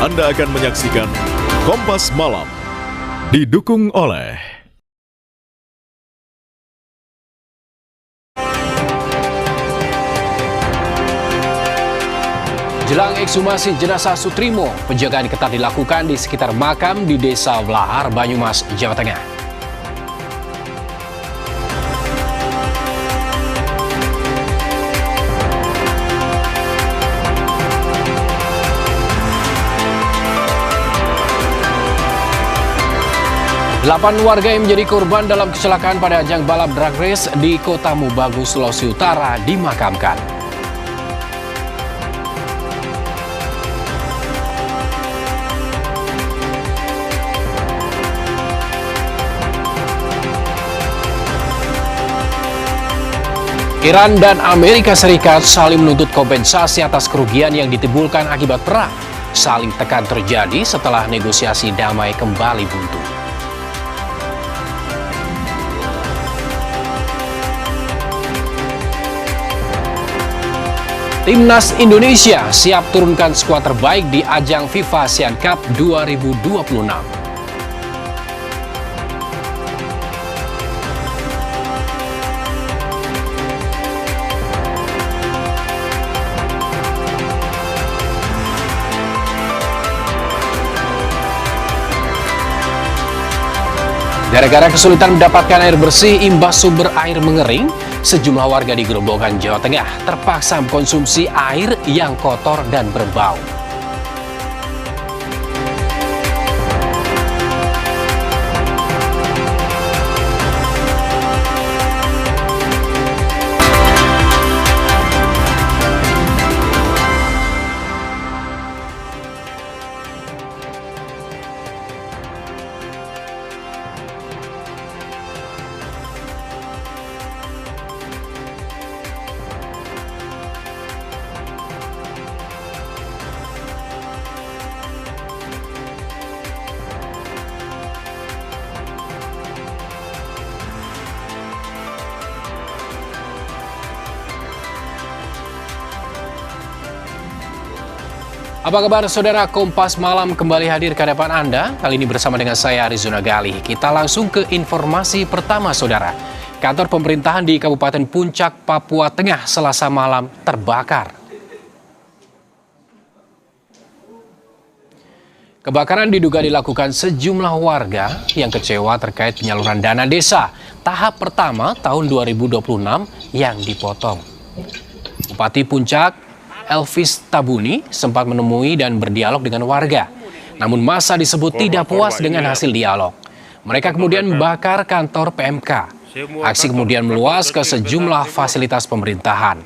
Anda akan menyaksikan Kompas Malam, didukung oleh jelang ekshumasi jenazah Sutrimo, penjagaan ketat dilakukan di sekitar makam di Desa Vlahar, Banyumas, Jawa Tengah. Delapan warga yang menjadi korban dalam kecelakaan pada ajang balap drag race di Kota Mubagu, Sulawesi Utara dimakamkan. Iran dan Amerika Serikat saling menuntut kompensasi atas kerugian yang ditimbulkan akibat perang. Saling tekan terjadi setelah negosiasi damai kembali buntu. Timnas Indonesia siap turunkan skuad terbaik di ajang FIFA Asian Cup 2026. Gara-gara kesulitan mendapatkan air bersih imbas sumber air mengering, sejumlah warga di Grobogan, Jawa Tengah terpaksa mengkonsumsi air yang kotor dan berbau. Apa kabar saudara? Kompas Malam kembali hadir ke hadapan Anda. Kali ini bersama dengan saya Arizona Gali. Kita langsung ke informasi pertama saudara. Kantor pemerintahan di Kabupaten Puncak, Papua Tengah Selasa malam terbakar. Kebakaran diduga dilakukan sejumlah warga yang kecewa terkait penyaluran dana desa tahap pertama tahun 2026 yang dipotong. Bupati Puncak Elvis Tabuni sempat menemui dan berdialog dengan warga. Namun massa disebut tidak puas dengan hasil dialog. Mereka kemudian membakar kantor PMK. Aksi kemudian meluas ke sejumlah fasilitas pemerintahan.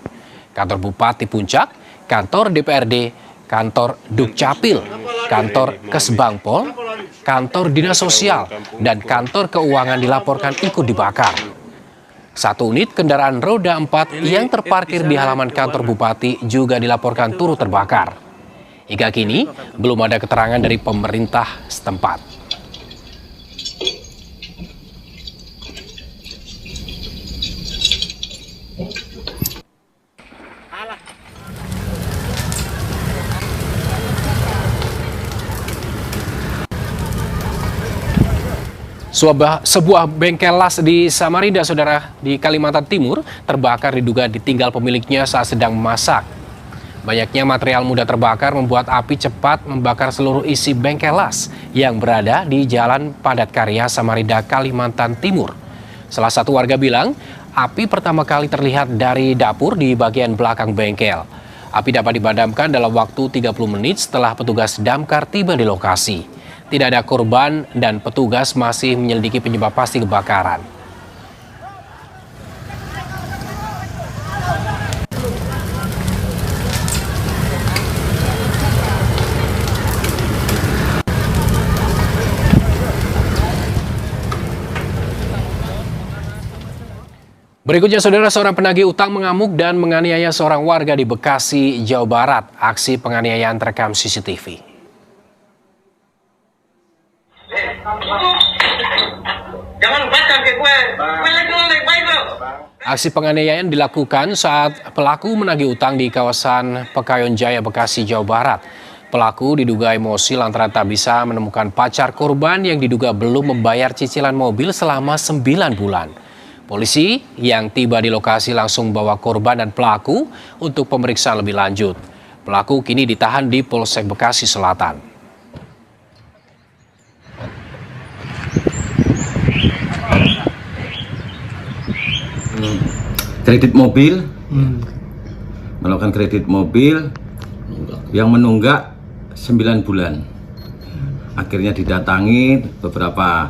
Kantor Bupati Puncak, kantor DPRD, kantor Dukcapil, kantor Kesbangpol, kantor Dinas Sosial, dan kantor Keuangan dilaporkan ikut dibakar. Satu unit kendaraan roda 4 yang terparkir di halaman kantor bupati juga dilaporkan turut terbakar. Hingga kini, belum ada keterangan dari pemerintah setempat. Sebuah bengkel las di Samarinda, saudara, di Kalimantan Timur terbakar diduga ditinggal pemiliknya saat sedang memasak. Banyaknya material mudah terbakar membuat api cepat membakar seluruh isi bengkel las yang berada di Jalan Padat Karya, Samarinda, Kalimantan Timur. Salah satu warga bilang, api pertama kali terlihat dari dapur di bagian belakang bengkel. Api dapat dipadamkan dalam waktu 30 menit setelah petugas damkar tiba di lokasi. Tidak ada korban dan petugas masih menyelidiki penyebab pasti kebakaran. Berikutnya saudara, seorang penagih utang mengamuk dan menganiaya seorang warga di Bekasi, Jawa Barat. Aksi penganiayaan terekam CCTV. Jangan baca ke gue lagi baik lo. Aksi penganiayaan dilakukan saat pelaku menagih utang di kawasan Pekayon Jaya, Bekasi, Jawa Barat. Pelaku diduga emosi lantaran tak bisa menemukan pacar korban yang diduga belum membayar cicilan mobil selama 9 bulan. Polisi yang tiba di lokasi langsung bawa korban dan pelaku untuk pemeriksaan lebih lanjut. Pelaku kini ditahan di Polsek Bekasi Selatan. Kredit mobil, melakukan kredit mobil yang menunggak 9 bulan. Akhirnya didatangi beberapa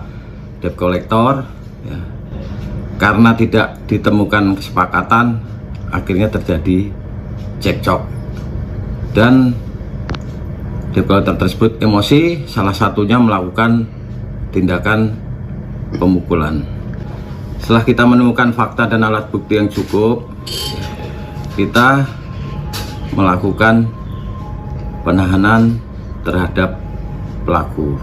debt collector, ya. Karena tidak ditemukan kesepakatan, akhirnya terjadi cekcok. Dan debt collector tersebut emosi, salah satunya melakukan tindakan pemukulan. Setelah kita menemukan fakta dan alat bukti yang cukup, kita melakukan penahanan terhadap pelaku.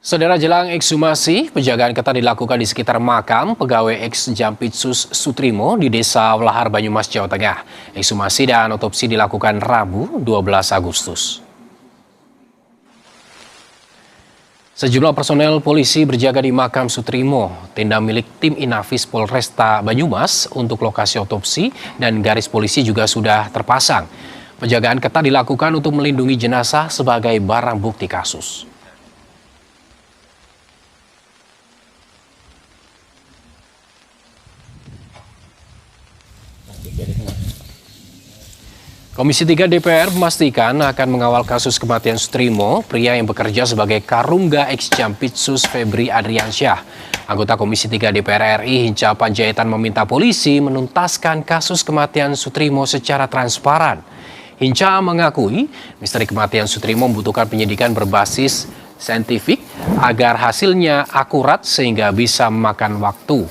Saudara, jelang ekshumasi, penjagaan ketat dilakukan di sekitar makam pegawai ex-Jampitsus Sutrimo di Desa Welahar, Banyumas, Jawa Tengah. Ekshumasi dan otopsi dilakukan Rabu 12 Agustus. Sejumlah personel polisi berjaga di makam Sutrimo, tenda milik tim Inafis Polresta Banyumas untuk lokasi otopsi, dan garis polisi juga sudah terpasang. Penjagaan ketat dilakukan untuk melindungi jenazah sebagai barang bukti kasus. Komisi 3 DPR memastikan akan mengawal kasus kematian Sutrimo, pria yang bekerja sebagai Karungga ex-Jampitsus Febri Adriansyah. Anggota Komisi 3 DPR RI Hinca Panjaitan meminta polisi menuntaskan kasus kematian Sutrimo secara transparan. Hinca mengakui misteri kematian Sutrimo membutuhkan penyidikan berbasis saintifik agar hasilnya akurat sehingga bisa memakan waktu.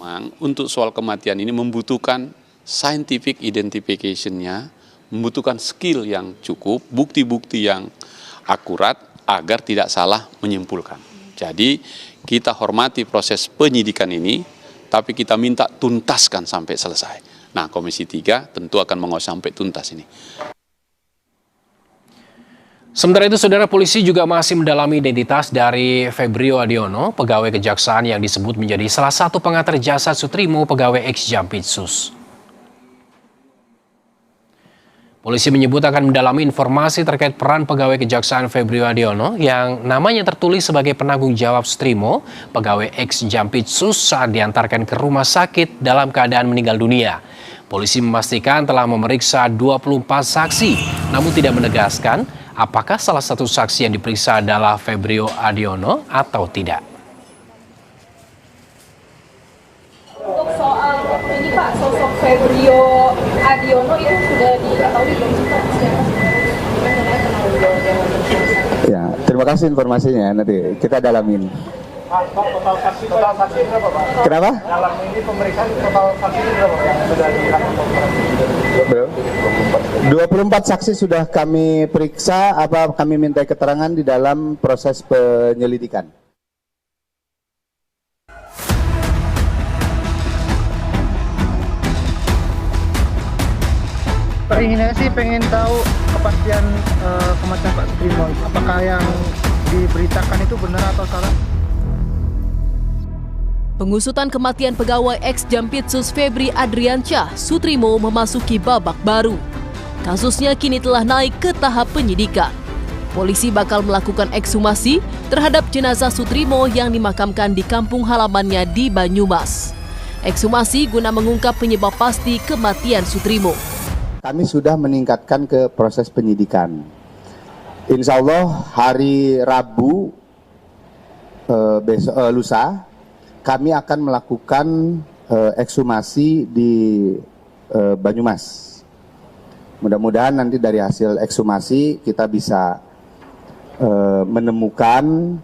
Memang untuk soal kematian ini membutuhkan scientific identification-nya, membutuhkan skill yang cukup, bukti-bukti yang akurat agar tidak salah menyimpulkan. Jadi kita hormati proses penyidikan ini, tapi kita minta tuntaskan sampai selesai. Nah, Komisi 3 tentu akan mengawal sampai tuntas ini. Sementara itu, saudara, polisi juga masih mendalami identitas dari Febrio Adiono, pegawai kejaksaan yang disebut menjadi salah satu pengantar jasad Sutrimo, pegawai ex-Jampitsus. Polisi menyebut akan mendalami informasi terkait peran pegawai kejaksaan Febrio Adiono yang namanya tertulis sebagai penanggung jawab Sutrimo, pegawai ex-Jampitsus, saat diantarkan ke rumah sakit dalam keadaan meninggal dunia. Polisi memastikan telah memeriksa 24 saksi, namun tidak menegaskan apakah salah satu saksi yang diperiksa adalah Febrio Adiono atau tidak. Untuk soal ini Pak, sosok Febrio Adiono itu sudah diketahui belum sih Pak? Ya, terima kasih informasinya, nanti kita dalamin. Pak, total saksi berapa Pak? Kenapa? Dalam ini pemeriksaan total saksi berapa Pak? Sudah dilakukan. 24 saksi sudah kami periksa, kami minta keterangan di dalam proses penyelidikan. Inginnya sih pengen tahu kepastian kematian Pak Sutrimo. Apakah yang diberitakan itu benar atau salah? Pengusutan kematian pegawai ex-Jampitsus Febri Adriansyah Sutrimo memasuki babak baru. Kasusnya kini telah naik ke tahap penyidikan. Polisi bakal melakukan ekshumasi terhadap jenazah Sutrimo yang dimakamkan di kampung halamannya di Banyumas. Ekshumasi guna mengungkap penyebab pasti kematian Sutrimo. Kami sudah meningkatkan ke proses penyidikan. Insya Allah hari Rabu lusa kami akan melakukan ekshumasi di Banyumas. Mudah-mudahan nanti dari hasil ekshumasi kita bisa menemukan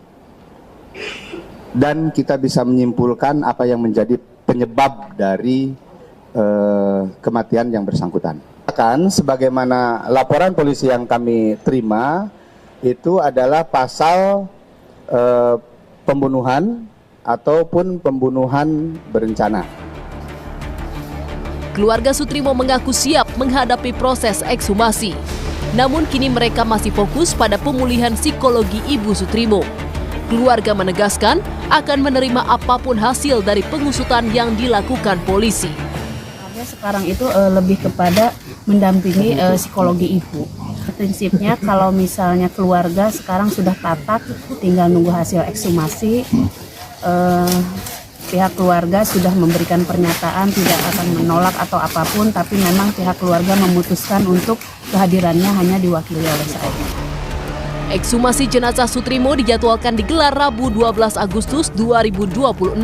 dan kita bisa menyimpulkan apa yang menjadi penyebab dari kematian yang bersangkutan. Kan sebagaimana laporan polisi yang kami terima itu adalah pasal pembunuhan ataupun pembunuhan berencana. Keluarga Sutrimo mengaku siap menghadapi proses ekshumasi. Namun kini mereka masih fokus pada pemulihan psikologi Ibu Sutrimo. Keluarga menegaskan akan menerima apapun hasil dari pengusutan yang dilakukan polisi. Sekarang itu lebih kepada mendampingi psikologi ibu. Prinsipnya kalau misalnya keluarga sekarang sudah tatak, tinggal nunggu hasil ekshumasi. Pihak keluarga sudah memberikan pernyataan tidak akan menolak atau apapun, tapi memang pihak keluarga memutuskan untuk kehadirannya hanya diwakili oleh saya. Ekshumasi jenazah Sutrimo dijadwalkan digelar Rabu 12 Agustus 2026.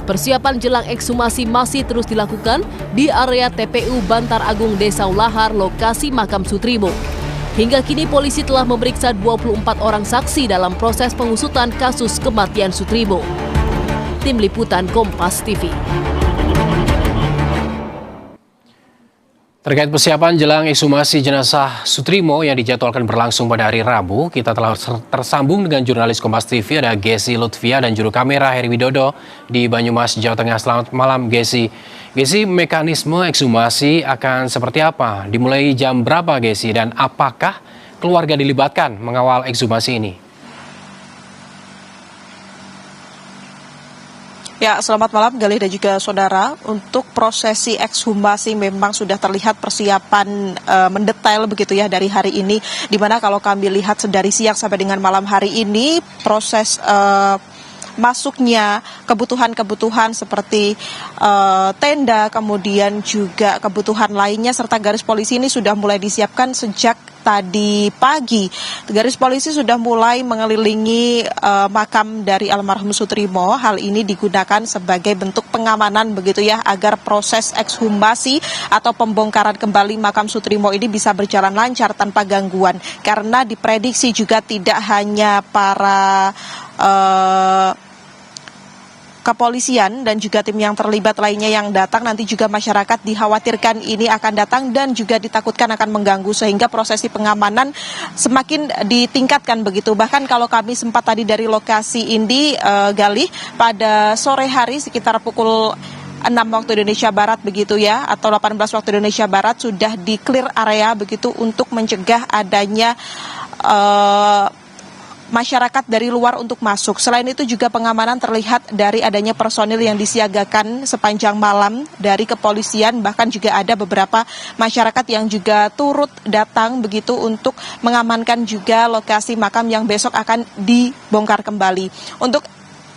Persiapan jelang ekshumasi masih terus dilakukan di area TPU Bantar Agung Desa Ulahar, lokasi makam Sutrimo. Hingga kini polisi telah memeriksa 24 orang saksi dalam proses pengusutan kasus kematian Sutrimo. Tim Liputan Kompas TV. Terkait persiapan jelang ekshumasi jenazah Sutrimo yang dijadwalkan berlangsung pada hari Rabu, kita telah tersambung dengan jurnalis Kompas TV, ada Gesi Lutfia dan juru kamera Heri Widodo di Banyumas, Jawa Tengah. Selamat malam, Gesi. Gesi, mekanisme ekshumasi akan seperti apa? Dimulai jam berapa, Gesi? Dan apakah keluarga dilibatkan mengawal ekshumasi ini? Ya, selamat malam Galih dan juga saudara. Untuk prosesi ekshumasi memang sudah terlihat persiapan mendetail begitu ya dari hari ini. Dimana kalau kami lihat dari siang sampai dengan malam hari ini proses masuknya kebutuhan-kebutuhan seperti tenda, kemudian juga kebutuhan lainnya serta garis polisi ini sudah mulai disiapkan sejak tadi pagi. Garis polisi sudah mulai mengelilingi makam dari almarhum Sutrimo. Hal ini digunakan sebagai bentuk pengamanan begitu ya, agar proses ekshumasi atau pembongkaran kembali makam Sutrimo ini bisa berjalan lancar tanpa gangguan. Karena diprediksi juga tidak hanya para kepolisian dan juga tim yang terlibat lainnya yang datang, nanti juga masyarakat dikhawatirkan ini akan datang dan juga ditakutkan akan mengganggu, sehingga prosesi pengamanan semakin ditingkatkan begitu. Bahkan kalau kami sempat tadi dari lokasi ini Galih, pada sore hari sekitar pukul 6 waktu Indonesia Barat begitu ya, atau 18 waktu Indonesia Barat sudah di-clear area begitu untuk mencegah adanya masyarakat dari luar untuk masuk. Selain itu juga pengamanan terlihat dari adanya personil yang disiagakan sepanjang malam dari kepolisian, bahkan juga ada beberapa masyarakat yang juga turut datang begitu untuk mengamankan juga lokasi makam yang besok akan dibongkar kembali. Untuk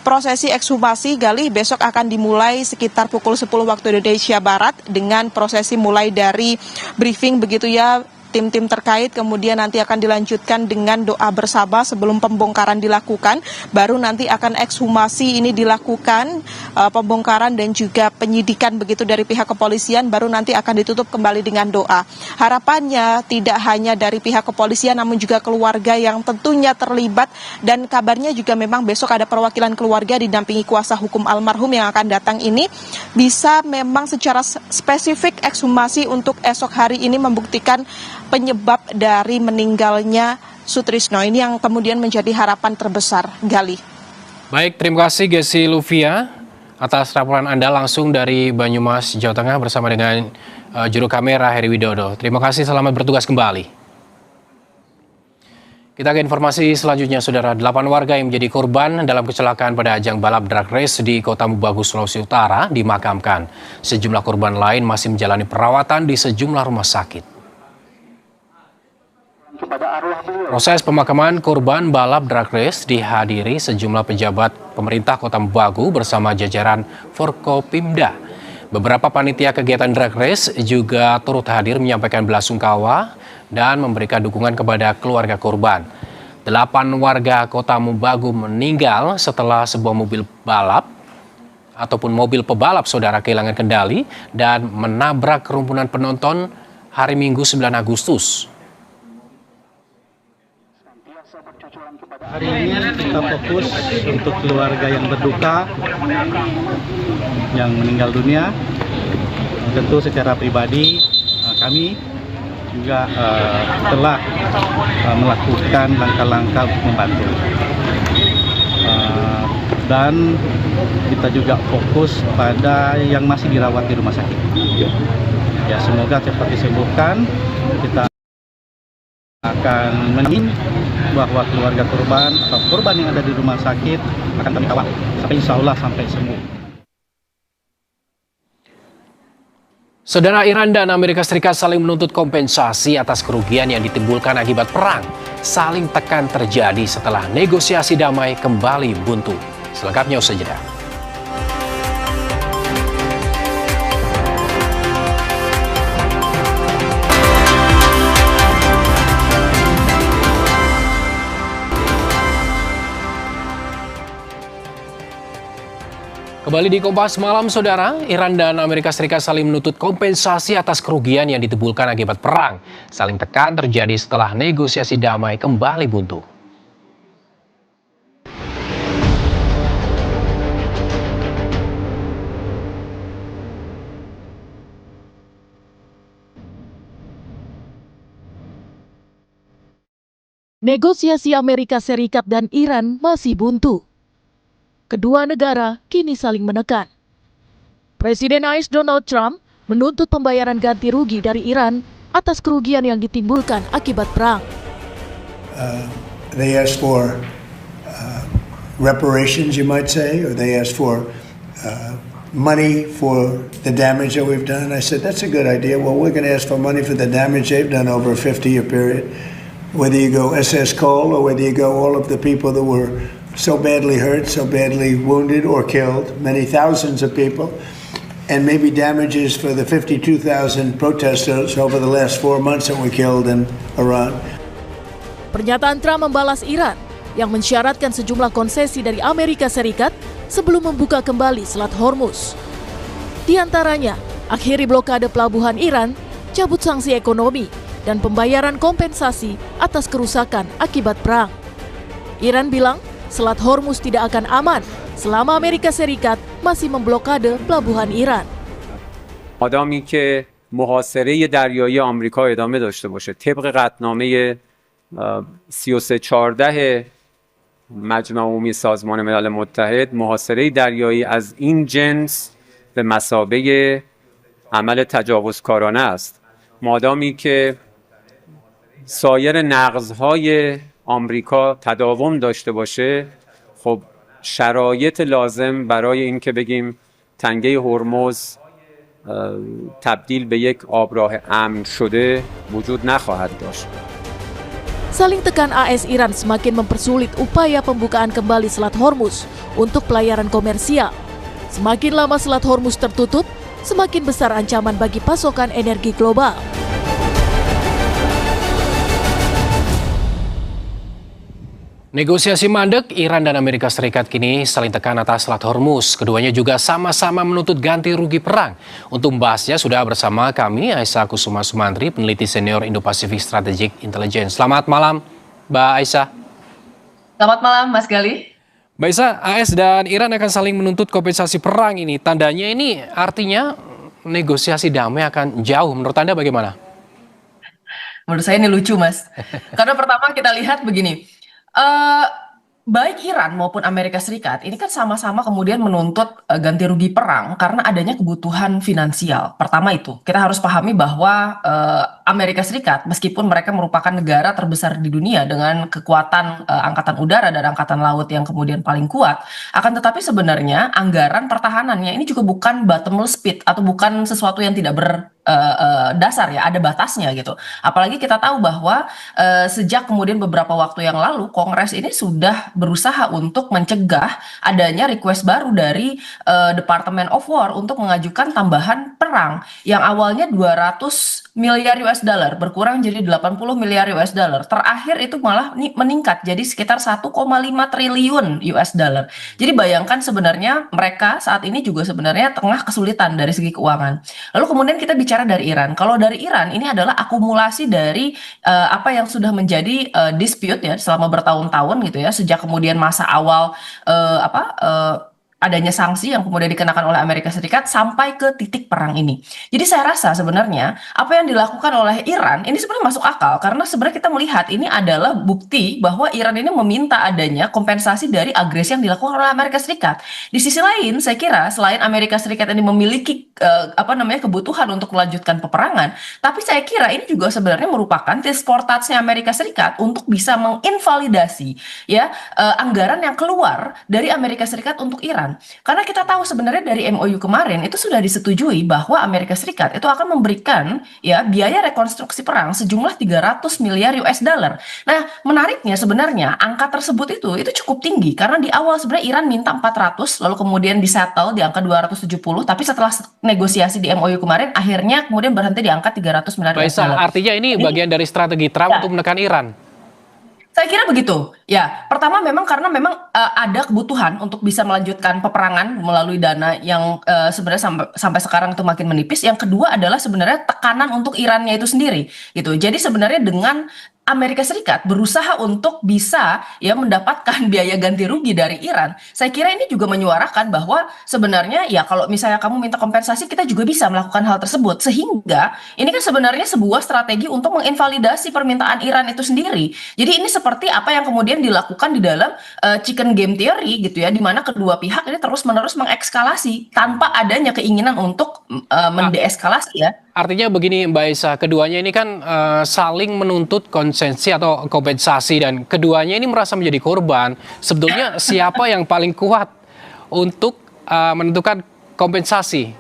prosesi ekshumasi Galih besok akan dimulai sekitar pukul 10 waktu Indonesia Barat dengan prosesi mulai dari briefing begitu ya tim-tim terkait, kemudian nanti akan dilanjutkan dengan doa bersama sebelum pembongkaran dilakukan, baru nanti akan ekshumasi ini dilakukan, pembongkaran dan juga penyidikan begitu dari pihak kepolisian, baru nanti akan ditutup kembali dengan doa. Harapannya tidak hanya dari pihak kepolisian namun juga keluarga yang tentunya terlibat, dan kabarnya juga memang besok ada perwakilan keluarga didampingi kuasa hukum almarhum yang akan datang ini, bisa memang secara spesifik ekshumasi untuk esok hari ini membuktikan penyebab dari meninggalnya Sutrisno. Ini yang kemudian menjadi harapan terbesar, Galih. Baik, terima kasih Gesi Luvia atas laporan Anda langsung dari Banyumas, Jawa Tengah bersama dengan juru kamera Heri Widodo. Terima kasih, selamat bertugas kembali. Kita ke informasi selanjutnya, saudara. 8 warga yang menjadi korban dalam kecelakaan pada ajang balap drag race di Kota Mubagu, Sulawesi Utara dimakamkan. Sejumlah korban lain masih menjalani perawatan di sejumlah rumah sakit. Proses pemakaman korban balap drag race dihadiri sejumlah pejabat pemerintah Kota Mubagu bersama jajaran Forkopimda. Beberapa panitia kegiatan drag race juga turut hadir menyampaikan belasungkawa dan memberikan dukungan kepada keluarga korban. 8 warga Kota Mubagu meninggal setelah sebuah mobil balap ataupun mobil pebalap saudara kehilangan kendali dan menabrak kerumunan penonton hari Minggu 9 Agustus. Hari ini kita fokus untuk keluarga yang berduka, yang meninggal dunia. Tentu secara pribadi kami juga telah melakukan langkah-langkah untuk membantu. dan kita juga fokus pada yang masih dirawat di rumah sakit. Ya, semoga cepat disembuhkan. Kita akan menjamin bahwa keluarga korban atau korban yang ada di rumah sakit akan kami kawal sampai insya Allah sampai sembuh. Saudara, Iran dan Amerika Serikat saling menuntut kompensasi atas kerugian yang ditimbulkan akibat perang. Saling tekan terjadi setelah negosiasi damai kembali buntu. Selengkapnya usai jeda. Kembali di Kompas Malam, Saudara. Iran dan Amerika Serikat saling menuntut kompensasi atas kerugian yang ditimbulkan akibat perang. Saling tekan terjadi setelah negosiasi damai kembali buntu. Negosiasi Amerika Serikat dan Iran masih buntu. Kedua negara kini saling menekan. Presiden AS Donald Trump menuntut pembayaran ganti rugi dari Iran atas kerugian yang ditimbulkan akibat perang. They asked for reparations, you might say, or they asked for money for the damage that we've done. I said, that's a good idea. Well, we're going to ask for money for the damage they've done over a 50-year period. Whether you go SS Cole or whether you go all of the people that were so badly hurt, so badly wounded or killed, many thousands of people, and maybe damages for the 52,000 protesters over the last 4 months that were killed in Iran. Pernyataan Trump membalas Iran yang mensyaratkan sejumlah konsesi dari Amerika Serikat sebelum membuka kembali Selat Hormuz. Di antaranya, akhiri blokade pelabuhan Iran, cabut sanksi ekonomi, dan pembayaran kompensasi atas kerusakan akibat perang. Iran bilang Selat Hormuz tidak akan aman selama Amerika Serikat masih memblokade pelabuhan Iran. آدمی که محاصره دریایی آمریکا ادامه داشته باشه طبق قطعنامه 3314 مجمع عمومی سازمان ملل متحد، محاصره دریایی از این جنس به مثابه عمل تجاوزکارانه است. مادامی که سایر نقض‌های آمریکا تداوم داشته باشه، خب شرایط لازم برای این که بگیم تنگه هرمز تبدیل به یک آبراه امن شده وجود نخواهد داشت. Saling tekan AS Iran semakin mempersulit upaya pembukaan kembali Selat Hormuz untuk pelayaran komersial. Semakin lama Selat Hormuz tertutup, semakin besar ancaman bagi pasokan energi global. Negosiasi mandek, Iran dan Amerika Serikat kini saling tekan atas Selat Hormuz. Keduanya juga sama-sama menuntut ganti rugi perang. Untuk membahasnya sudah bersama kami Aisyah Kusuma Sumantri, peneliti senior Indo-Pacific Strategic Intelligence. Selamat malam, Mbak Aisyah. Selamat malam, Mas Gali. Mbak Aisyah, AS dan Iran akan saling menuntut kompensasi perang ini. Tandanya ini artinya negosiasi damai akan jauh. Menurut Anda bagaimana? Menurut saya ini lucu, Mas. Karena pertama kita lihat begini. Baik Iran maupun Amerika Serikat ini kan sama-sama kemudian menuntut ganti rugi perang karena adanya kebutuhan finansial. Pertama itu, kita harus pahami bahwa Amerika Serikat meskipun mereka merupakan negara terbesar di dunia dengan kekuatan angkatan udara dan angkatan laut yang kemudian paling kuat, akan tetapi sebenarnya anggaran pertahanannya ini juga bukan bottomless pit atau bukan sesuatu yang tidak dasar ya, ada batasnya gitu. Apalagi kita tahu bahwa sejak kemudian beberapa waktu yang lalu Kongres ini sudah berusaha untuk mencegah adanya request baru dari Department of War untuk mengajukan tambahan perang yang awalnya 200 miliar US dollar berkurang jadi 80 miliar US dollar. Terakhir itu malah meningkat jadi sekitar 1,5 triliun US dollar. Jadi bayangkan sebenarnya mereka saat ini juga sebenarnya tengah kesulitan dari segi keuangan. Lalu kemudian kita bicara dari Iran. Kalau dari Iran ini adalah akumulasi dari apa yang sudah menjadi dispute ya selama bertahun-tahun gitu ya, sejak kemudian masa awal adanya sanksi yang kemudian dikenakan oleh Amerika Serikat sampai ke titik perang ini. Jadi saya rasa sebenarnya apa yang dilakukan oleh Iran ini sebenarnya masuk akal karena sebenarnya kita melihat ini adalah bukti bahwa Iran ini meminta adanya kompensasi dari agresi yang dilakukan oleh Amerika Serikat. Di sisi lain, saya kira selain Amerika Serikat ini memiliki kebutuhan untuk melanjutkan peperangan, tapi saya kira ini juga sebenarnya merupakan transportasinya Amerika Serikat untuk bisa menginvalidasi ya anggaran yang keluar dari Amerika Serikat untuk Iran. Karena kita tahu sebenarnya dari MOU kemarin itu sudah disetujui bahwa Amerika Serikat itu akan memberikan ya biaya rekonstruksi perang sejumlah 300 miliar US dollar. Nah, menariknya sebenarnya angka tersebut itu cukup tinggi karena di awal sebenarnya Iran minta 400 lalu kemudian disettle di angka 270, tapi setelah negosiasi di MOU kemarin akhirnya kemudian berhenti di angka 300 miliar US dollar. Artinya ini bagian dari strategi Trump untuk menekan Iran. Saya kira begitu. Ya, pertama memang karena memang ada kebutuhan untuk bisa melanjutkan peperangan melalui dana yang sebenarnya sampai sekarang itu makin menipis. Yang kedua adalah sebenarnya tekanan untuk Irannya itu sendiri, gitu. Jadi sebenarnya dengan Amerika Serikat berusaha untuk bisa ya mendapatkan biaya ganti rugi dari Iran. Saya kira ini juga menyuarakan bahwa sebenarnya ya kalau misalnya kamu minta kompensasi kita juga bisa melakukan hal tersebut. Sehingga ini kan sebenarnya sebuah strategi untuk menginvalidasi permintaan Iran itu sendiri. Jadi ini seperti apa yang kemudian dilakukan di dalam chicken game theory gitu ya, di mana kedua pihak ini terus-menerus mengekskalasi tanpa adanya keinginan untuk mendeeskalasi ya. Artinya begini Mbak Esa, keduanya ini kan saling menuntut konsensi atau kompensasi dan keduanya ini merasa menjadi korban. Sebetulnya siapa yang paling kuat untuk menentukan kompensasi?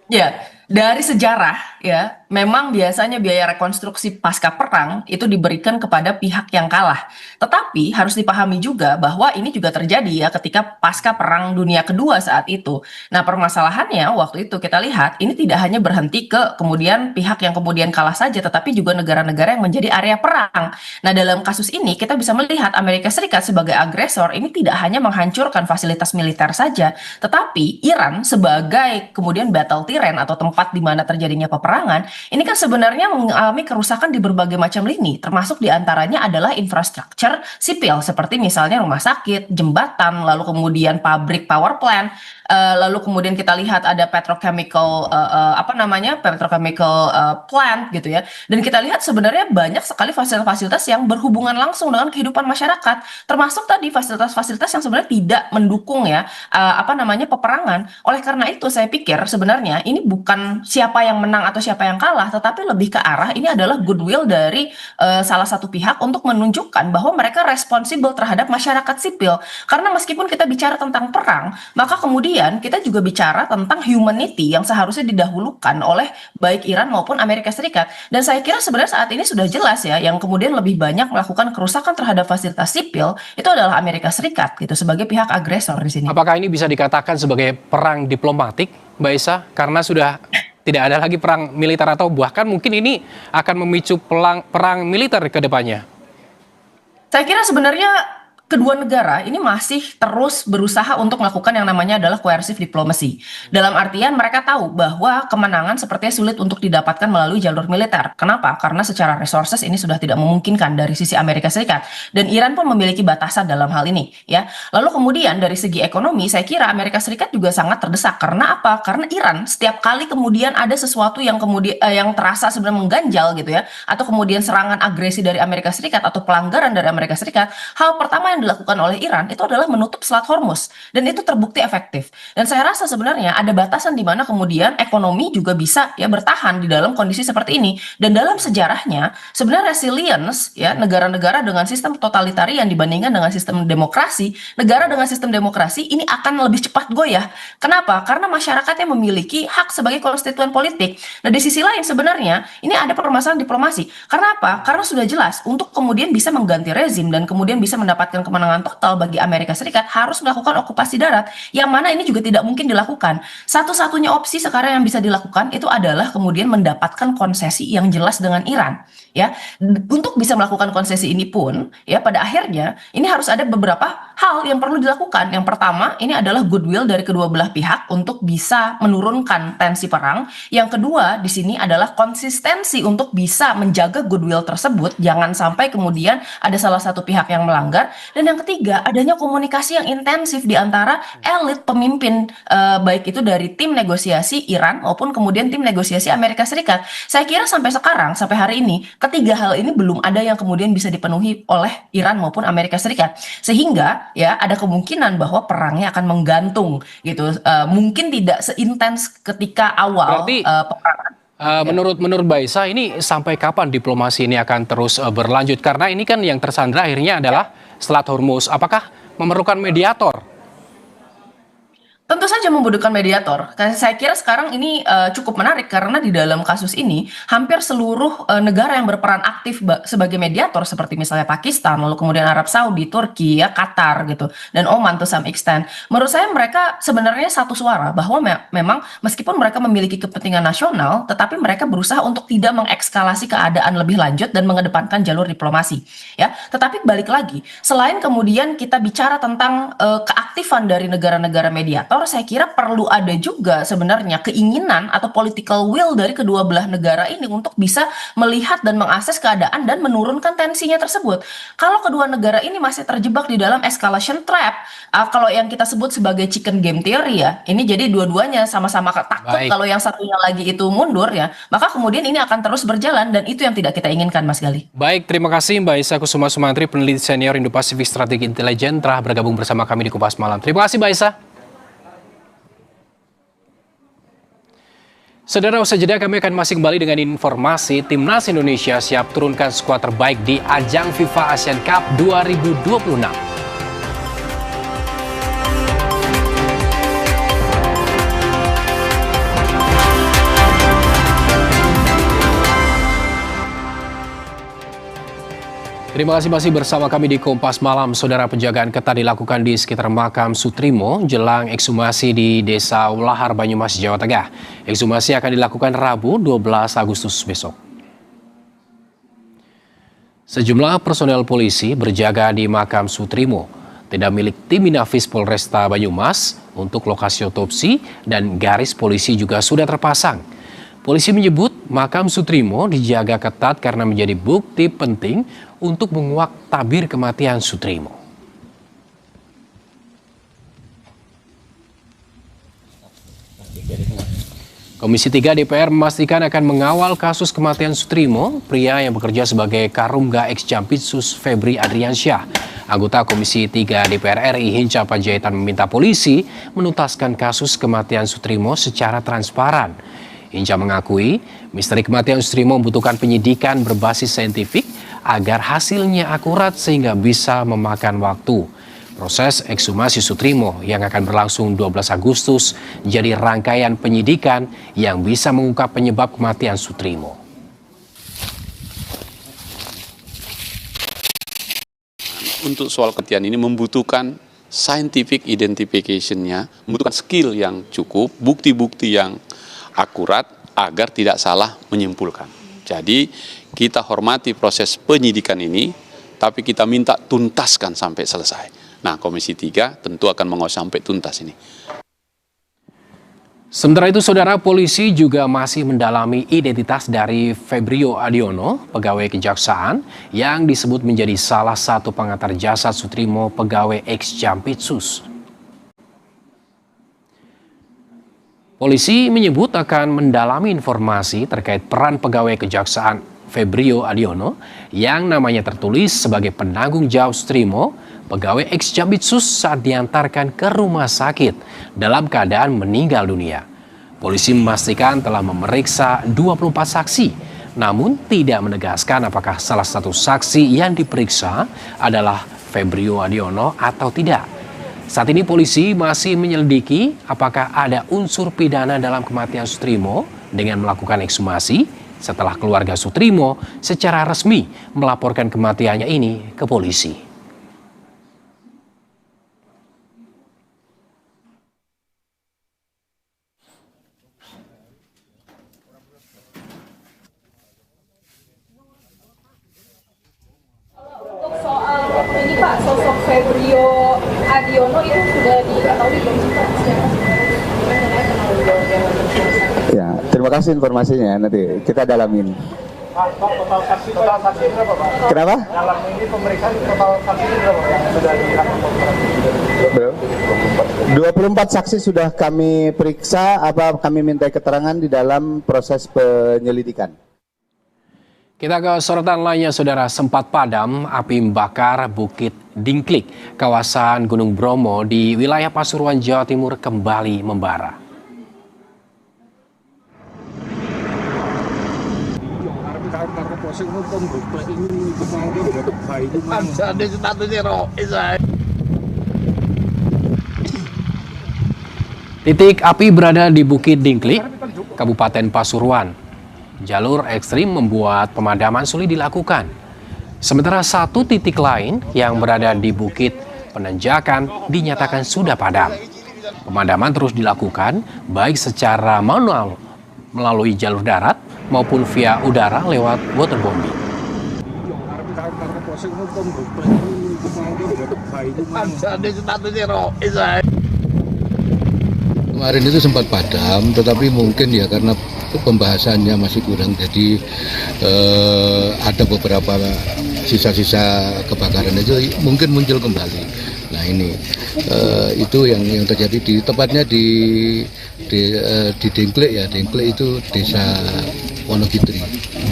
Ya, dari sejarah ya, memang biasanya biaya rekonstruksi pasca perang itu diberikan kepada pihak yang kalah. Tetapi harus dipahami juga bahwa ini juga terjadi ya ketika pasca perang dunia kedua saat itu. Nah, permasalahannya waktu itu kita lihat ini tidak hanya berhenti ke kemudian pihak yang kemudian kalah saja, tetapi juga negara-negara yang menjadi area perang. Nah, dalam kasus ini kita bisa melihat Amerika Serikat sebagai agresor ini tidak hanya menghancurkan fasilitas militer saja, tetapi Iran sebagai kemudian battle terrain atau tempat di mana terjadinya peperangan, ini kan sebenarnya mengalami kerusakan di berbagai macam lini, termasuk diantaranya adalah infrastruktur sipil, seperti misalnya rumah sakit, jembatan, lalu kemudian pabrik power plant, lalu kemudian kita lihat ada petrochemical plant gitu ya, dan kita lihat sebenarnya banyak sekali fasilitas-fasilitas yang berhubungan langsung dengan kehidupan masyarakat, termasuk tadi fasilitas-fasilitas yang sebenarnya tidak mendukung ya peperangan. Oleh karena itu saya pikir sebenarnya ini bukan siapa yang menang atau siapa yang kalah, tetapi lebih ke arah ini adalah goodwill dari salah satu pihak untuk menunjukkan bahwa mereka responsibel terhadap masyarakat sipil. Karena meskipun kita bicara tentang perang, maka kemudian kita juga bicara tentang humanity yang seharusnya didahulukan oleh baik Iran maupun Amerika Serikat. Dan saya kira sebenarnya saat ini sudah jelas ya, yang kemudian lebih banyak melakukan kerusakan terhadap fasilitas sipil itu adalah Amerika Serikat gitu sebagai pihak agresor di sini. Apakah ini bisa dikatakan sebagai perang diplomatik, Mbak Esa? Karena sudah tidak ada lagi perang militer atau bahkan mungkin ini akan memicu perang militer ke depannya? Saya kira sebenarnya kedua negara ini masih terus berusaha untuk melakukan yang namanya adalah coercive diplomacy. Dalam artian mereka tahu bahwa kemenangan sepertinya sulit untuk didapatkan melalui jalur militer. Kenapa? Karena secara resources ini sudah tidak memungkinkan dari sisi Amerika Serikat. Dan Iran pun memiliki batasan dalam hal ini. Ya. Lalu kemudian dari segi ekonomi, saya kira Amerika Serikat juga sangat terdesak. Karena apa? Karena Iran setiap kali kemudian ada sesuatu yang kemudian yang terasa sebenarnya mengganjal gitu ya, atau kemudian serangan agresi dari Amerika Serikat atau pelanggaran dari Amerika Serikat, hal pertama yang dilakukan oleh Iran itu adalah menutup Selat Hormuz, dan itu terbukti efektif. Dan saya rasa sebenarnya ada batasan di mana kemudian ekonomi juga bisa ya bertahan di dalam kondisi seperti ini. Dan dalam sejarahnya sebenarnya resilience ya negara-negara dengan sistem totalitarian dibandingkan dengan sistem demokrasi, negara dengan sistem demokrasi ini akan lebih cepat goyah. Kenapa? Karena masyarakatnya memiliki hak sebagai konstituen politik. Nah, di sisi lain sebenarnya ini ada permasalahan diplomasi. Karena apa? Karena sudah jelas untuk kemudian bisa mengganti rezim dan kemudian bisa mendapatkan kemenangan total bagi Amerika Serikat harus melakukan okupasi darat, yang mana ini juga tidak mungkin dilakukan. Satu-satunya opsi sekarang yang bisa dilakukan itu adalah kemudian mendapatkan konsesi yang jelas dengan Iran. Ya, untuk bisa melakukan konsesi ini pun, ya pada akhirnya ini harus ada beberapa hal yang perlu dilakukan. Yang pertama, ini adalah goodwill dari kedua belah pihak untuk bisa menurunkan tensi perang. Yang kedua, di sini adalah konsistensi untuk bisa menjaga goodwill tersebut, jangan sampai kemudian ada salah satu pihak yang melanggar. Dan yang ketiga, adanya komunikasi yang intensif di antara elit pemimpin, baik itu dari tim negosiasi Iran maupun kemudian tim negosiasi Amerika Serikat. Saya kira sampai sekarang, sampai hari ini, ketiga hal ini belum ada yang kemudian bisa dipenuhi oleh Iran maupun Amerika Serikat. Sehingga ya ada kemungkinan bahwa perangnya akan menggantung gitu. Mungkin tidak seintens ketika awal peperangan. Menurut Mbak Isa, ini sampai kapan diplomasi ini akan terus berlanjut? Karena ini kan yang tersandra akhirnya adalah Selat Hormuz. Apakah memerlukan mediator? Tentu saja membutuhkan mediator. Saya kira sekarang ini cukup menarik karena di dalam kasus ini hampir seluruh negara yang berperan aktif sebagai mediator seperti misalnya Pakistan, lalu kemudian Arab Saudi, Turki, ya Qatar gitu, dan Oman to some extent. Menurut saya mereka sebenarnya satu suara bahwa memang meskipun mereka memiliki kepentingan nasional, tetapi mereka berusaha untuk tidak mengekskalasi keadaan lebih lanjut dan mengedepankan jalur diplomasi. Ya, tetapi balik lagi, selain kemudian kita bicara tentang keaktifan dari negara-negara mediator, saya kira perlu ada juga sebenarnya keinginan atau political will dari kedua belah negara ini untuk bisa melihat dan mengakses keadaan dan menurunkan tensinya tersebut. Kalau kedua negara ini masih terjebak di dalam escalation trap, kalau yang kita sebut sebagai chicken game theory ya, ini jadi dua-duanya sama-sama takut kalau yang satunya lagi itu mundur ya, maka kemudian ini akan terus berjalan dan itu yang tidak kita inginkan, Mas Gali. Baik, terima kasih Mbak Isa Kusuma Sumantri, peneliti senior Indo-Pasifik Strategi Intelijen, telah bergabung bersama kami di Kompas Malam. Terima kasih Mbak Isa. Saudara, usai jeda kami akan masih kembali dengan informasi Timnas Indonesia siap turunkan skuad terbaik di ajang FIFA Asian Cup 2026. Terima kasih masih bersama kami di Kompas Malam. Saudara, penjagaan ketat dilakukan di sekitar makam Sutrimo jelang ekshumasi di Desa Ulahar, Banyumas, Jawa Tengah. Ekshumasi akan dilakukan Rabu 12 Agustus besok. Sejumlah personel polisi berjaga di makam Sutrimo, tenda milik tim Inafis Polresta Banyumas untuk lokasi otopsi dan garis polisi juga sudah terpasang. Polisi menyebut makam Sutrimo dijaga ketat karena menjadi bukti penting untuk menguak tabir kematian Sutrimo. Komisi 3 DPR memastikan akan mengawal kasus kematian Sutrimo, pria yang bekerja sebagai Karungga ex-Jampitsus Febri Adriansyah. Anggota Komisi 3 DPR RI Hinca Panjaitan meminta polisi menuntaskan kasus kematian Sutrimo secara transparan. Hinca mengakui misteri kematian Sutrimo membutuhkan penyidikan berbasis saintifik agar hasilnya akurat sehingga bisa memakan waktu. Proses ekshumasi Sutrimo yang akan berlangsung 12 Agustus jadi rangkaian penyidikan yang bisa mengungkap penyebab kematian Sutrimo. Untuk soal kematian ini membutuhkan scientific identification-nya, membutuhkan skill yang cukup, bukti-bukti yang akurat agar tidak salah menyimpulkan. Jadi kita hormati proses penyidikan ini, tapi kita minta tuntaskan sampai selesai. Nah, Komisi 3 tentu akan mengawal sampai tuntas ini. Sementara itu, saudara, polisi juga masih mendalami identitas dari Febrio Adiono, pegawai kejaksaan, yang disebut menjadi salah satu pengantar jasad Sutrimo, pegawai ex-Jampitsus. Polisi menyebut akan mendalami informasi terkait peran pegawai kejaksaan Febrio Adiono yang namanya tertulis sebagai penanggung jawab Sutrimo, pegawai ex-Jampitsus saat diantarkan ke rumah sakit dalam keadaan meninggal dunia. Polisi memastikan telah memeriksa 24 saksi, namun tidak menegaskan apakah salah satu saksi yang diperiksa adalah Febrio Adiono atau tidak. Saat ini polisi masih menyelidiki apakah ada unsur pidana dalam kematian Sutrimo dengan melakukan ekshumasi setelah keluarga Sutrimo secara resmi melaporkan kematiannya ini ke polisi. Untuk soal ini Pak, sosok Febrio Adiono itu sudah diketahui belum sih Pak? Ya, terima kasih informasinya, nanti kita dalamin. Total saksi berapa, Pak? Kenapa? Dalam ini pemeriksaan total saksi berapa yang sudah dirangkum? 24 saksi sudah kami periksa, kami minta keterangan di dalam proses penyelidikan. Kita ke sorotan lainnya, saudara. Sempat padam api membakar Bukit Dingklik, kawasan Gunung Bromo di wilayah Pasuruan, Jawa Timur kembali membara. Titik api berada di Bukit Dingklik, Kabupaten Pasuruan. Jalur ekstrim membuat pemadaman sulit dilakukan. Sementara satu titik lain yang berada di Bukit Penanjakan dinyatakan sudah padam. Pemadaman terus dilakukan baik secara manual melalui jalur darat maupun via udara lewat waterbombing. Kemarin itu sempat padam, tetapi mungkin ya karena pembahasannya masih kurang, jadi ada beberapa sisa-sisa kebakaran itu mungkin muncul kembali. Nah ini itu yang terjadi tepatnya di Dingklik ya. Dingklik itu desa Wonogiri.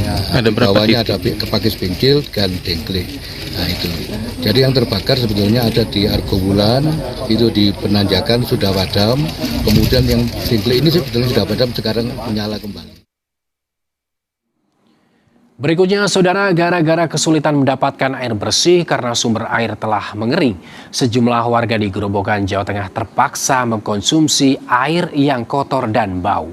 Ya, ada berapa bawahnya ada Pakis Bengkil dan Dingklik. Nah itu. Jadi yang terbakar sebetulnya ada di Argowulan, itu di Penanjakan sudah padam. Kemudian yang Dingklik ini sebetulnya sudah padam, sekarang menyala kembali. Berikutnya, saudara, gara-gara kesulitan mendapatkan air bersih karena sumber air telah mengering, sejumlah warga di Grobogan, Jawa Tengah terpaksa mengkonsumsi air yang kotor dan bau.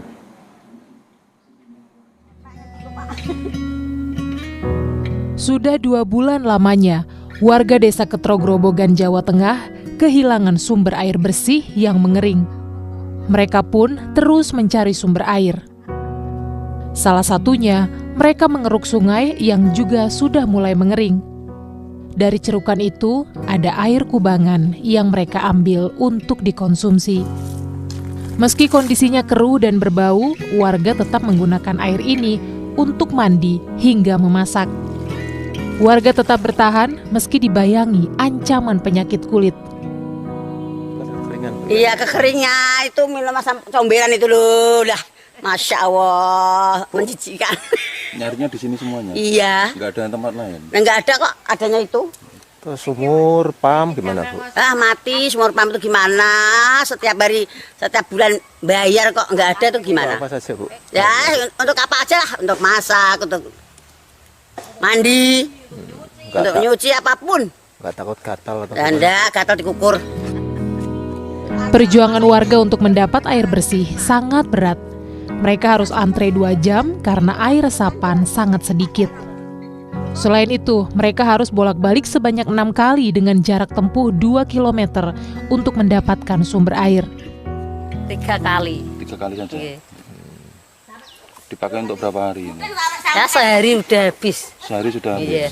Sudah 2 bulan lamanya, warga desa Ketro Grobogan, Jawa Tengah kehilangan sumber air bersih yang mengering. Mereka pun terus mencari sumber air. Salah satunya, mereka mengeruk sungai yang juga sudah mulai mengering. Dari cerukan itu, ada air kubangan yang mereka ambil untuk dikonsumsi. Meski kondisinya keruh dan berbau, warga tetap menggunakan air ini untuk mandi hingga memasak. Warga tetap bertahan meski dibayangi ancaman penyakit kulit. Iya, kekeringan itu minum comberan itu loh, dah. Masya Allah, menjijikkan. Nyarinya di sini semuanya? Iya. Nggak ada tempat lain? Nggak ada kok, adanya itu. Terus sumur, pam gimana, Bu? Mati, sumur pam itu gimana? Setiap hari, setiap bulan bayar kok, nggak ada tuh gimana? Apa saja, Bu? Ya, untuk apa aja lah, untuk masak, untuk mandi, untuk nyuci apapun. Nggak takut gatal? Enggak, gatal dikukur. Perjuangan warga untuk mendapat air bersih sangat berat. Mereka harus antre 2 jam karena air resapan sangat sedikit. Selain itu, mereka harus bolak-balik sebanyak 6 kali dengan jarak tempuh 2 km untuk mendapatkan sumber air. 3 kali. 3 kali saja? Iya. Dipakai untuk berapa hari ini? Ya sehari udah habis. Sehari sudah habis? Iya.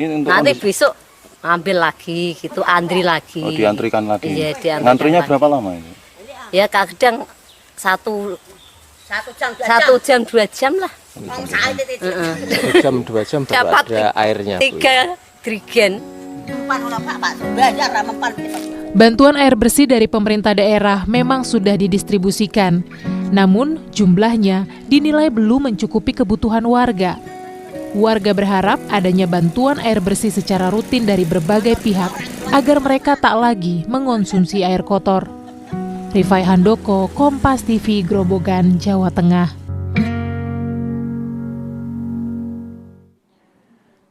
Ini untuk nanti besok ambil lagi gitu, antri lagi. Oh, diantrikan lagi? Iya, diantrikan. Ngantrinya berapa lama ini? Ya kadang 1 jam 2 jam lah. 1 jam 2 jam baru ada airnya. 3 drigen. Bantuan air bersih dari pemerintah daerah memang sudah didistribusikan. Namun jumlahnya dinilai belum mencukupi kebutuhan warga. Warga berharap adanya bantuan air bersih secara rutin dari berbagai pihak agar mereka tak lagi mengonsumsi air kotor. Rifai Handoko, Kompas TV, Grobogan, Jawa Tengah.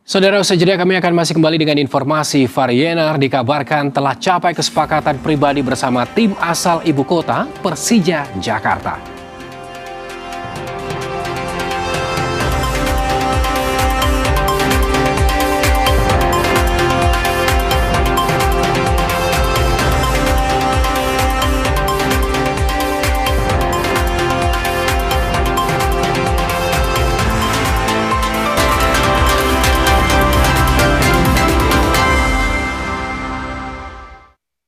Saudara, usai jeda kami akan masih kembali dengan informasi. Varienar dikabarkan telah capai kesepakatan pribadi bersama tim asal ibu kota Persija Jakarta.